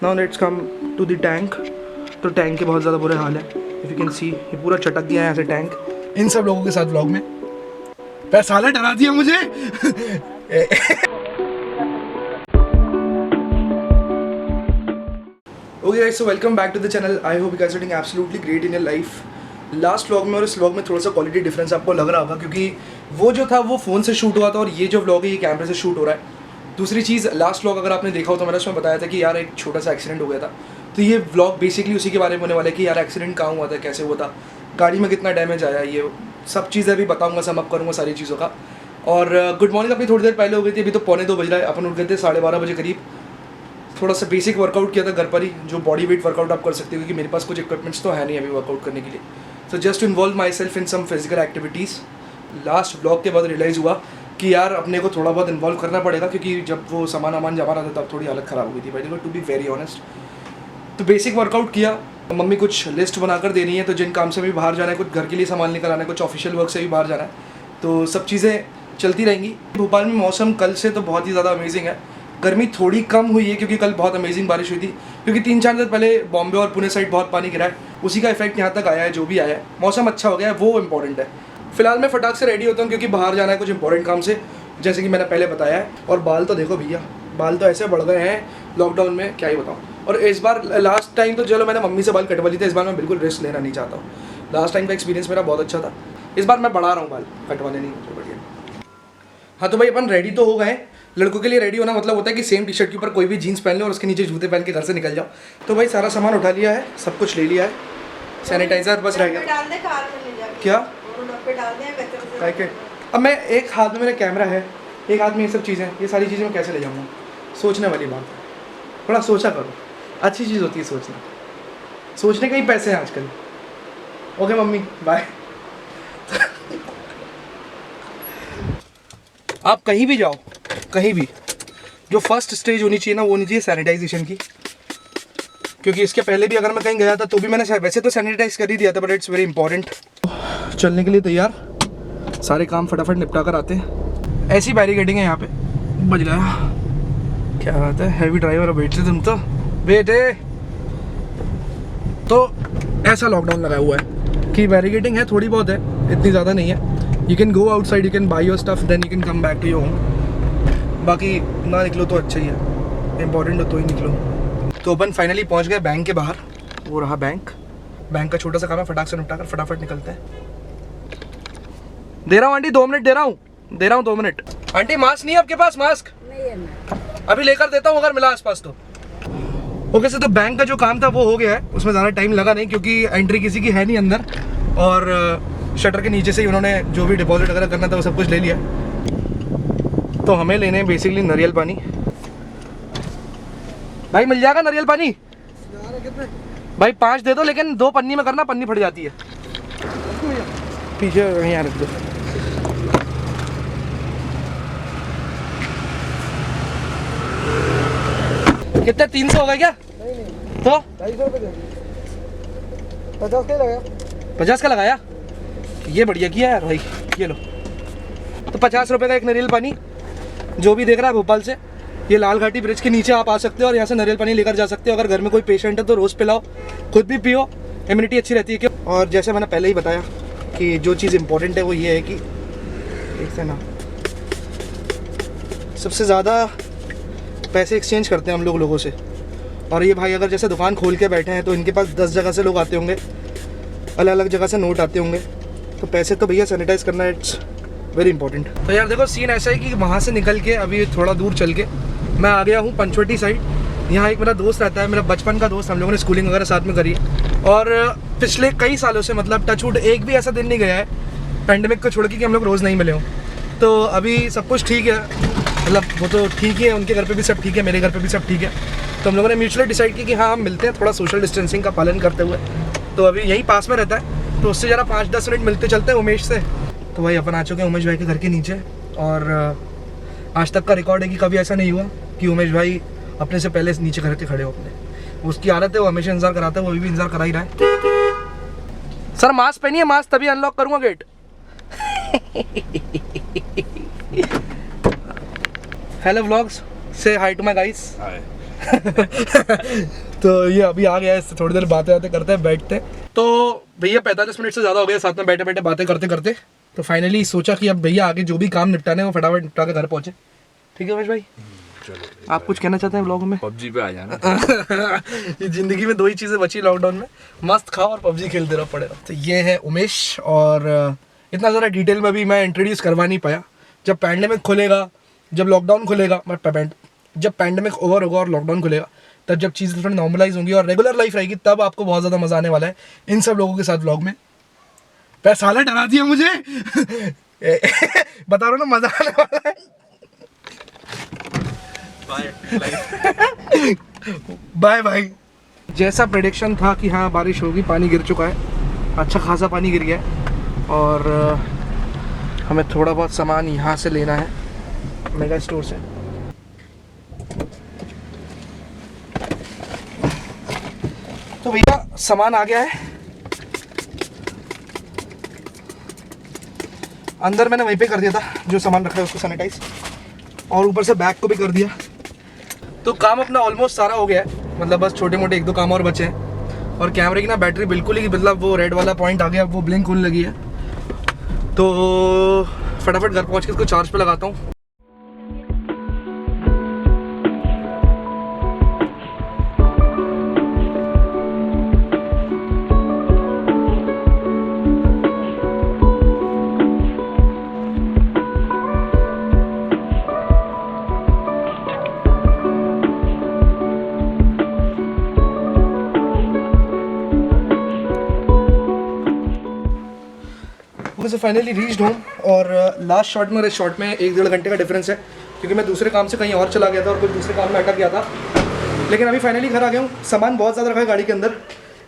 Now let's come to the tank. तो tank के बहुत ज़्यादा बुरे हाल है, इफ़ यू कैन सी ये पूरा चटक गया है ऐसे टैंक। इन सब लोगों के साथ व्लॉग में पैसा डरा दिया मुझे। Okay guys, so welcome back to the channel. I hope you guys are doing absolutely great in your life. Last vlog में और इस व्लॉग में थोड़ा सा क्वालिटी डिफरेंस आपको लग रहा होगा, क्योंकि वो जो था वो फ़ोन से शूट हुआ था और ये जो व्लॉग है ये कैमरे से शूट हो रहा है। दूसरी चीज़, लास्ट व्लॉग अगर आपने देखा हो तो मैंने उसमें बताया था कि यार एक छोटा सा एक्सीडेंट हो गया था। तो ये व्लॉग बेसिकली उसी के बारे में होने वाला है कि यार एक्सीडेंट कहाँ हुआ था, कैसे हुआ था, गाड़ी में कितना डैमेज आया, ये सब चीज़ें अभी बताऊँगा, सम अप करूँगा सारी चीज़ों का। और गुड मॉर्निंग अपनी थोड़ी देर पहले हो गई थी, अभी तो 1:45 बज रहा है। अपन उठ गए थे 12:30 बजे करीब। थोड़ा सा बेसिक वर्कआउट किया था घर पर ही, जो बॉडी वेट वर्कआउट आप कर सकते हो, क्योंकि मेरे पास कुछ इक्विपमेंट्स तो है नहीं अभी वर्कआउट करने के लिए। So just to involve my self in some physical activities. Last blog के बाद रियलाइज़ हुआ कि यार अपने को थोड़ा बहुत इन्वॉल्व करना पड़ेगा, क्योंकि जब वो सामान वामान जमा रहा था तब थोड़ी हालत ख़राब हो गई थी भाई, टू बी वेरी ऑनेस्ट। तो बेसिक वर्कआउट किया। मम्मी कुछ लिस्ट बनाकर दे रही है, तो जिन काम से भी बाहर जाना है, कुछ घर के लिए सामान लेकर आना है, कुछ ऑफिशियल वर्क से भी बाहर जाना है, तो सब चीज़ें चलती रहेंगी। भोपाल में मौसम कल से तो बहुत ही ज़्यादा अमेजिंग है। गर्मी थोड़ी कम हुई है क्योंकि कल बहुत अमेजिंग बारिश हुई थी, क्योंकि 3-4 दिन पहले बॉम्बे और पुणे साइड बहुत पानी गिरा है, उसी का इफेक्ट यहाँ तक आया है। जो भी आया है, मौसम अच्छा हो गया है, वो इंपॉर्टेंट है। फिलहाल मैं फटाक से रेडी होता हूँ क्योंकि बाहर जाना है कुछ इंपॉर्टेंट काम से, जैसे कि मैंने पहले बताया है। और बाल तो देखो भैया, बाल तो ऐसे बढ़ गए हैं लॉकडाउन में, क्या ही बताऊँ। और इस बार लास्ट टाइम तो चलो मैंने मम्मी से बाल कटवा लिए थे, इस बार मैं बिल्कुल रिस्क लेना नहीं चाहता हूँ। लास्ट टाइम का एक्सपीरियंस मेरा बहुत अच्छा था, इस बार मैं बढ़ा रहा हूँ बाल, कटवाने नहीं, तो बढ़िया। हाँ तो भाई अपन रेडी तो हो गए। लड़कों के लिए रेडी होना मतलब होता है कि सेम टी शर्ट के ऊपर कोई भी जीन्स पहन लो और उसके नीचे जूते पहन के घर से निकल जाओ। तो भाई सारा सामान उठा लिया है, सब कुछ ले लिया है, सैनिटाइजर बस रह गया। क्या अब मैं एक हाथ में मेरा कैमरा है, एक हाथ में ये सब चीज़ें, ये सारी चीज़ें मैं कैसे ले जाऊँगा? सोचने वाली बात है, थोड़ा सोचा करो, अच्छी चीज़ होती है सोचना, सोचने के ही पैसे हैं आजकल। Okay mummy bye. आप कहीं भी जाओ, कहीं भी, जो फर्स्ट स्टेज होनी चाहिए ना वो होनी चाहिए सैनिटाइजेशन की। क्योंकि इसके पहले भी अगर मैं कहीं गया था तो भी मैंने वैसे तो सैनिटाइज कर ही दिया था, बट इट्स वेरी इंपॉर्टेंट। चलने के लिए तैयार, सारे काम फटाफट निपटा कर आते हैं। ऐसी बैरिकेडिंग है यहाँ पे। बज गया, क्या बात है, हैवी ड्राइवर बैठे तुम तो बेटे। तो ऐसा लॉकडाउन लगा हुआ है कि बैरिकेडिंग है, थोड़ी बहुत है, इतनी ज़्यादा नहीं है। You can go outside, you can buy your stuff, then you can come back to your home. बाकी ना निकलो तो अच्छा ही है, इंपॉर्टेंट हो तो ही निकलो। तो अपन फाइनली पहुंच गए बैंक के बाहर, वो रहा बैंक। बैंक का छोटा सा काम है, फटाक से निपटा कर फटाफट निकलते हैं। दे रहा हूँ आंटी, 2 मिनट दे रहा हूँ 2 मिनट। आंटी मास्क नहीं है आपके पास? मास्क नहीं है, अभी लेकर देता हूँ अगर मिला आसपास तो। ओके सर, तो बैंक का जो काम था वो हो गया है, उसमें ज़्यादा टाइम लगा नहीं क्योंकि एंट्री किसी की है नहीं अंदर, और शटर के नीचे से ही उन्होंने जो भी डिपॉजिट वगैरह करना था वो सब कुछ ले लिया। तो हमें लेने हैं बेसिकली नारियल पानी। भाई मिल जाएगा नारियल पानी? भाई 5 दे दो, लेकिन 2 पन्नी में करना, पन्नी फट जाती है। पीछे यहाँ रख दो। कितने 300 हो गए क्या? नहीं। तो 250 रुपये 50 का लगाया। 50 का लगाया, ये बढ़िया किया यार भाई, ये लो। तो 50 रुपये का एक नारियल पानी। जो भी देख रहा है भोपाल से, ये लाल घाटी ब्रिज के नीचे आप आ सकते हो और यहाँ से नारियल पानी लेकर जा सकते हो। अगर घर में कोई पेशेंट है तो रोज़ पिलाओ, खुद भी पियो, इम्यूनिटी अच्छी रहती है। क्यों? और जैसे मैंने पहले ही बताया कि जो चीज़ इंपॉर्टेंट है वो ये है कि एक ना सबसे ज़्यादा पैसे एक्सचेंज करते हैं हम लोगों से। और ये भाई अगर जैसे दुकान खोल के बैठे हैं तो इनके पास 10 जगह से लोग आते होंगे, अलग अलग जगह से नोट आते होंगे, तो पैसे तो भैया सैनिटाइज करना इट्स वेरी इंपॉर्टेंट। तो यार देखो सीन ऐसा है कि वहाँ से निकल के अभी थोड़ा दूर चल के मैं आ गया हूँ पंचवटी साइड। यहाँ एक मेरा दोस्त रहता है, मेरा बचपन का दोस्त, हम लोगों ने स्कूलिंग वगैरह साथ में करी है। और पिछले कई सालों से मतलब टचवुड एक भी ऐसा दिन नहीं गया है पैंडेमिक को छोड़ के कि हम लोग रोज़ नहीं मिले हों। तो अभी सब कुछ ठीक है, मतलब वो तो ठीक ही है, उनके घर पे भी सब ठीक है, मेरे घर पे भी सब ठीक है। तो हम लोगों ने म्यूचुअली डिसाइड किया कि हाँ हम मिलते हैं, थोड़ा सोशल डिस्टेंसिंग का पालन करते हुए। तो अभी यहीं पास में रहता है, तो उससे ज़रा 5-10 मिनट मिलते चलते हैं उमेश से। तो भाई अपन आ चुके हैं उमेश भाई के घर के नीचे। और आज तक का रिकॉर्ड है कि कभी ऐसा नहीं हुआ कि उमेश भाई अपने से पहले नीचे करके खड़े हो अपने। उसकी आदत है, वो हमेशा इंतजार कराता है, वो अभी भी इंतजार करा ही रहा है। सर मास्क पहनिए, मास्क तभी अनलॉक करूँगा गेट। हेलो व्लॉग्स, से हाई टू माय गाइस। तो ये अभी आ गया है, इससे थोड़ी देर बातें बातें करते हैं, बैठते हैं। तो भैया 45 मिनट से ज़्यादा हो गया साथ में बैठे बैठे बातें करते करते। तो फाइनली सोचा कि अब भैया आगे जो भी काम निपटाने वो फटाफट निपटा के घर पहुँचे। ठीक है उमेश भाई, चलो आप कुछ कहना चाहते हैं व्लॉग में? पबजी पे आ जाना। ये जिंदगी में 2 ही चीज़ें बची लॉकडाउन में, मस्त खाओ और पबजी खेलते रहो, पड़े रहो। तो ये है उमेश, और इतना ज़्यादा डिटेल में भी मैं इंट्रोड्यूस करवा नहीं पाया। जब पैंडेमिक खुलेगा, जब लॉकडाउन खुलेगा, जब पैंडेमिक ओवर होगा और लॉकडाउन खुलेगा, तब जब चीज़ें थोड़ी नॉर्मलाइज होंगी और रेगुलर लाइफ रहेगी, तब आपको बहुत ज़्यादा मज़ा आने वाला है इन सब लोगों के साथ व्लॉग में। पैसा डरा दिया मुझे। बता रहा हूँ ना, मज़ा आने वाला है। Bye bye. जैसा प्रेडिक्शन था कि हाँ बारिश होगी, पानी गिर चुका है, अच्छा खासा पानी गिर गया है। और हमें थोड़ा बहुत सामान यहाँ से लेना है मेगा स्टोर से। तो भैया सामान आ गया है, अंदर मैंने वहीं पे कर दिया था जो सामान रखा है उसको सैनिटाइज, और ऊपर से बैग को भी कर दिया। तो काम अपना ऑलमोस्ट सारा हो गया है, मतलब बस छोटे मोटे 1-2 काम और बचे हैं। और कैमरे की ना बैटरी बिल्कुल ही, मतलब वो रेड वाला पॉइंट आ गया, वो ब्लिंक होने लगी है। तो फटाफट घर पहुंच के इसको चार्ज पे लगाता हूँ। से फाइनली रीच्ड होम, और लास्ट शॉट में और इस शॉट में 1-1.5 घंटे का डिफरेंस है, क्योंकि मैं दूसरे काम से कहीं और चला गया था और कुछ दूसरे काम में अटक गया था। लेकिन अभी फाइनली घर आ गया हूँ। सामान बहुत ज़्यादा रखा है गाड़ी के अंदर,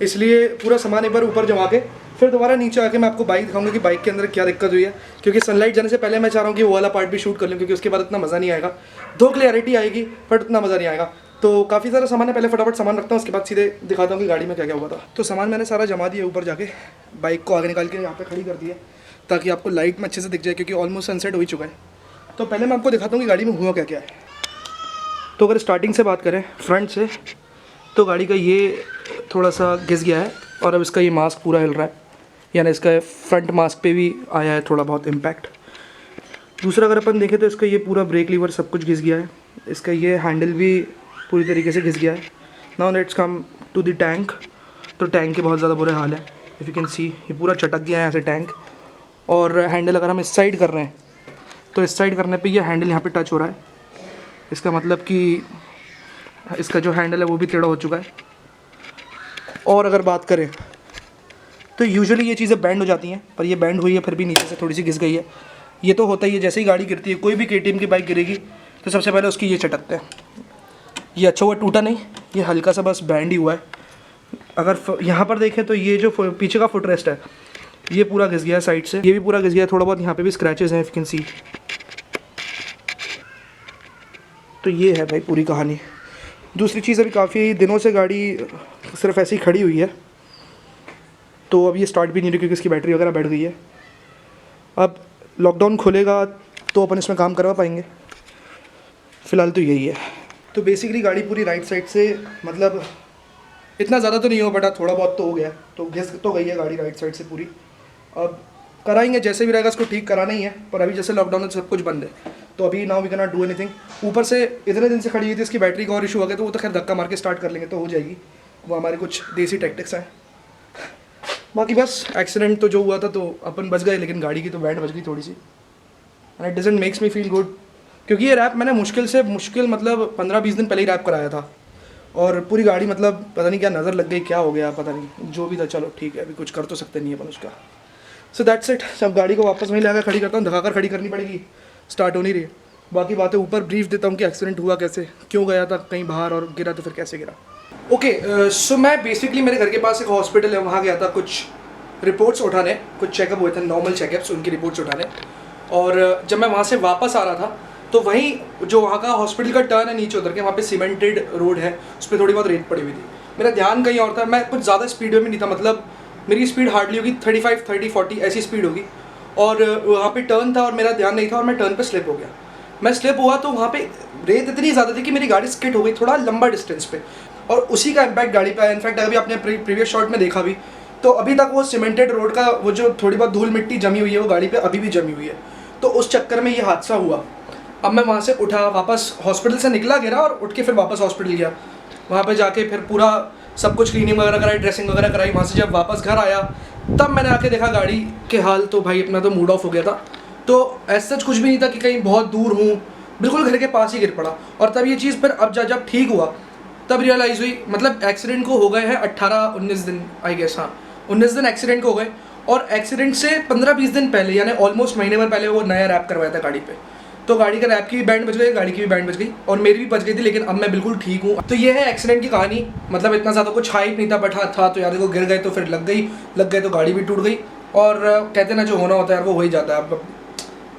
इसलिए पूरा सामान एक बार ऊपर जमा के फिर दोबारा नीचे आके मैं आपको बाइक दिखाऊंगा कि बाइक के अंदर क्या दिक्कत हुई है। क्योंकि सनलाइट जाने से पहले मैं चाह रहा हूँ कि वो वाला पार्ट भी शूट कर लूँ, क्योंकि उसके बाद इतना मज़ा नहीं आएगा। दो क्लियरिटी आएगी बट उतना मज़ा नहीं आएगा। तो काफ़ी सारा सामान है, पहले फटाफट सामान रखता हूँ, उसके बाद सीधे दिखाता हूँ कि गाड़ी में क्या क्या हुआ था। तो सामान मैंने सारा जमा दिया ऊपर जाके, बाइक को आगे निकाल के यहाँ पे खड़ी कर दी है ताकि आपको लाइट में अच्छे से दिख जाए, क्योंकि ऑलमोस्ट सनसेट हो ही चुका है। तो पहले मैं आपको दिखाता हूँ कि गाड़ी में हुआ क्या क्या है। तो अगर स्टार्टिंग से बात करें फ्रंट से, तो गाड़ी का ये थोड़ा सा घिस गया है और अब इसका ये मास्क पूरा हिल रहा है, यानी इसका फ्रंट मास्क पे भी आया है थोड़ा बहुत इम्पैक्ट। दूसरा अगर अपन देखें तो इसका ये पूरा ब्रेक लीवर सब कुछ घिस गया है, इसका ये हैंडल भी पूरी तरीके से घिस गया है। Now let's come to the tank. तो टैंक के बहुत ज़्यादा बुरे हाल है, इफ़ यू कैन सी ये पूरा चटक गया है यहाँ से टैंक। और हैंडल अगर हम इस साइड कर रहे हैं तो इस साइड करने पे ये हैंडल यहाँ पे टच हो रहा है, इसका मतलब कि इसका जो हैंडल है वो भी टेढ़ा हो चुका है। और अगर बात करें तो यूजुअली ये चीज़ें बैंड हो जाती हैं, पर ये बैंड हुई है फिर भी नीचे से थोड़ी सी घिस गई है। ये तो होता ही है, जैसे ही गाड़ी गिरती है, कोई भी KTM की बाइक गिरेगी तो सबसे पहले उसकी ये चटकते हैं। ये अच्छा हुआ टूटा नहीं, ये हल्का सा बस बैंड ही हुआ है। अगर यहाँ पर देखें तो ये जो पीछे का फुटरेस्ट है ये पूरा घिस गया है साइड से, ये भी पूरा घिस गया है, थोड़ा बहुत यहाँ पे भी स्क्रैचेस हैं, इफ यू कैन सी। तो ये है भाई पूरी कहानी। दूसरी चीज़, अभी काफ़ी दिनों से गाड़ी सिर्फ ऐसे ही खड़ी हुई है, तो अब ये स्टार्ट भी नहीं रही क्योंकि इसकी बैटरी वगैरह बैठ गई है। अब लॉकडाउन खुलेगा तो अपन इसमें काम करवा पाएंगे, फ़िलहाल तो यही है। तो बेसिकली गाड़ी पूरी राइट साइड से, मतलब इतना ज़्यादा तो नहीं हो बटा थोड़ा बहुत तो हो गया, तो घिस तो गई है गाड़ी राइट साइड से पूरी। अब कराएंगे जैसे भी रहेगा, इसको ठीक कराना ही है, पर अभी जैसे लॉकडाउन में सब कुछ बंद है तो अभी now we can not do anything. ऊपर से इतने दिन से खड़ी हुई थी, इसकी बैटरी का और इशू आ गया, तो वो तो खैर धक्का मार के स्टार्ट कर लेंगे तो हो जाएगी, वो हमारे कुछ देसी टैक्टिक्स हैं। बाकी बस एक्सीडेंट तो जो हुआ था तो अपन बच गए, लेकिन गाड़ी की तो बैंड बच गई थोड़ी सी, and it doesn't makes me feel good, क्योंकि ये रैप मैंने मुश्किल मतलब 15-20 दिन पहले ही रैप कराया था, और पूरी गाड़ी मतलब पता नहीं क्या नज़र लग गई, क्या हो गया पता नहीं, जो भी था चलो ठीक है, अभी कुछ कर तो सकते नहीं है अपन उसका। So that's it. सब गाड़ी को वापस वहीं लाकर खड़ी करता हूँ, धकाकर खड़ी करनी पड़ेगी, स्टार्ट हो नहीं रही। बाकी बातें ऊपर ब्रीफ देता हूँ कि एक्सीडेंट हुआ कैसे, क्यों गया था कहीं बाहर और गिरा तो फिर कैसे गिरा। ओके, सो मैं बेसिकली मेरे घर के पास एक हॉस्पिटल है, वहाँ गया था कुछ रिपोर्ट्स उठाने, कुछ चेकअप हुए थे, नॉर्मल चेकअप्स, उनकी रिपोर्ट्स उठाने। और जब मैं वहाँ से वापस आ रहा था तो वहीं जो वहाँ का हॉस्पिटल का टर्न है नीचे उतर के, वहाँ पे सीमेंटेड रोड है, उस पर थोड़ी बहुत रेत पड़ी हुई थी। मेरा ध्यान कहीं और था, मैं कुछ ज़्यादा स्पीड में नहीं था, मतलब मेरी स्पीड हार्डली होगी 35, 30, 40 ऐसी स्पीड होगी, और वहाँ पे टर्न था और मेरा ध्यान नहीं था और मैं टर्न पे स्लिप हो गया। मैं स्लिप हुआ तो वहाँ पे रेत इतनी ज़्यादा थी कि मेरी गाड़ी स्किड हो गई थोड़ा लंबा डिस्टेंस पे, और उसी का इम्पैक्ट गाड़ी पे आया। इनफैक्ट अभी आपने प्रीवियस शॉट में देखा भी, तो अभी तक वो सीमेंटेड रोड का वो जो थोड़ी बहुत धूल मिट्टी जमी हुई है वो गाड़ी पे अभी भी जमी हुई है। तो उस चक्कर में ये हादसा हुआ। अब मैं वहाँ से उठा, वापस हॉस्पिटल से निकला, गिरा और उठ के फिर वापस हॉस्पिटल गया। वहाँ पे जाके फिर पूरा सब कुछ क्लीनिंग वगैरह कराई, ड्रेसिंग वगैरह कराई। वहाँ से जब वापस घर आया तब मैंने आके देखा गाड़ी के हाल, तो भाई अपना तो मूड ऑफ हो गया था। तो ऐसा कुछ भी नहीं था कि कहीं बहुत दूर हूँ, बिल्कुल घर के पास ही गिर पड़ा। और तब ये चीज़ फिर अब जब ठीक हुआ तब रियलाइज़ हुई, मतलब एक्सीडेंट को हो गए हैं 18-19 दिन आई गेस, हाँ 19 दिन एक्सीडेंट को हो गए। और एक्सीडेंट से 15-20 दिन पहले यानी ऑलमोस्ट महीने भर पहले वो नया रैप करवाया था गाड़ी पे। तो गाड़ी का रैप की भी बैंड बज गई, गाड़ी की भी बैंड बज गई और मेरी भी बज गई थी, लेकिन अब मैं बिल्कुल ठीक हूँ। तो ये है एक्सीडेंट की कहानी। मतलब इतना ज़्यादा कुछ हाइप नहीं था, बट हाँ था तो यार देखो, गिर गए तो फिर लग गए तो गाड़ी भी टूट गई। और कहते ना जो होना होता है यार वो हो ही जाता है। अब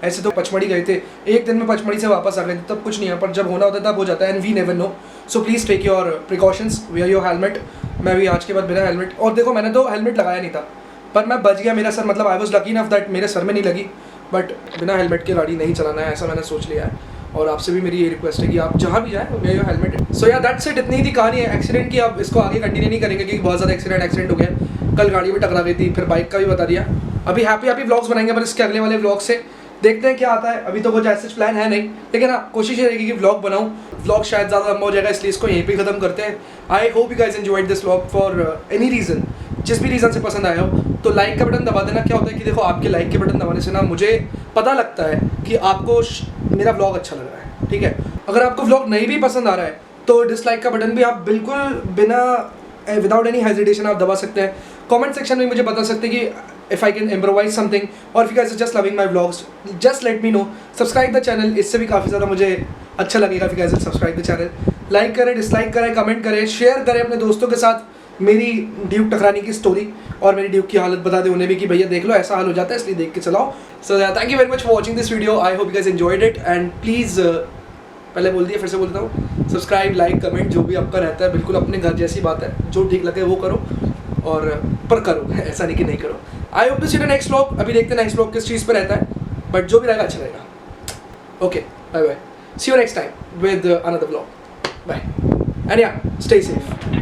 ऐसे तो पचमढ़ी गए थे, एक दिन में पचमढ़ी से वापस आ गए थे, तब कुछ नहीं है, पर जब होना होता है तब हो जाता है। And we never know, so please take your precautions, wear your helmet. मैं भी आज के बाद बिना हेलमेट, और देखो मैंने तो हेलमेट लगाया नहीं था पर मैं बच गया, मेरा सर, मतलब I was lucky enough that मेरे सर में नहीं लगी। बट बिना हेलमेट के गाड़ी नहीं चलाना है, ऐसा मैंने सोच लिया है। और आपसे भी मेरी ये रिक्वेस्ट है कि आप जहाँ भी जाएँ वेयर योर हेलमेट। सो या दैट्स इट, इतनी थी कहानी है एक्सीडेंट की। अब इसको आगे कंटिन्यू नहीं करेंगे क्योंकि बहुत ज़्यादा एक्सीडेंट हो गया। कल गाड़ी भी टकरा गई थी, फिर बाइक का भी बता दिया। अभी हैप्पी व्लॉग्स बनाएंगे पर इसके अगले वाले व्लॉग से देखते हैं क्या आता है। अभी तो कुछ ऐसा प्लान है नहीं, लेकिन हाँ कोशिश रहेगी कि व्लॉग बनाऊँ। व्लॉग शायद ज़्यादा लंबा हो जाएगा, इसलिए इसको यहीं पे ख़त्म करते हैं। आई hope you guys enjoyed this vlog for any reason, जिस भी रीज़न से पसंद आया हो तो लाइक का बटन दबा देना। क्या होता है कि देखो आपके लाइक के बटन दबाने से ना मुझे पता लगता है कि आपको मेरा व्लॉग अच्छा लग रहा है, ठीक है। अगर आपको व्लॉग नहीं भी पसंद आ रहा है तो डिसलाइक का बटन भी आप बिल्कुल बिना विदाउट एनी हेजिटेशन आप दबा सकते हैं। कमेंट सेक्शन में मुझे बता सकते हैं कि if I can improvise something, or if you guys are just loving my vlogs, just let me know. Subscribe the channel, इससे भी काफ़ी ज़्यादा मुझे अच्छा लगेगा if you guys will subscribe the channel. Like करें, डिसलाइक करें, कमेंट करें, शेयर करें अपने दोस्तों के साथ मेरी ड्यूक टकराने की स्टोरी और मेरी ड्यूक की हालत बता दें उन्हें भी कि भैया देख लो ऐसा हाल हो जाता है, इसलिए देख के चलाओ। So thank you very much for watching this video. I hope you guys enjoyed it and please पहले बोल दिया फिर से बोलता हूँ, सब्सक्राइब, लाइक, कमेंट जो भी आपका रहता है बिल्कुल अपने घर जैसी बात है, जो ठीक लगे वो करो और पर करो, ऐसा नहीं कि नहीं करो। I hope to see the next vlog. अभी देखते हैं नेक्स्ट व्लॉग किस चीज़ पर रहता है, बट जो भी रहेगा अच्छा रहेगा। Okay, bye bye, see you next time with another vlog, bye and yeah stay safe.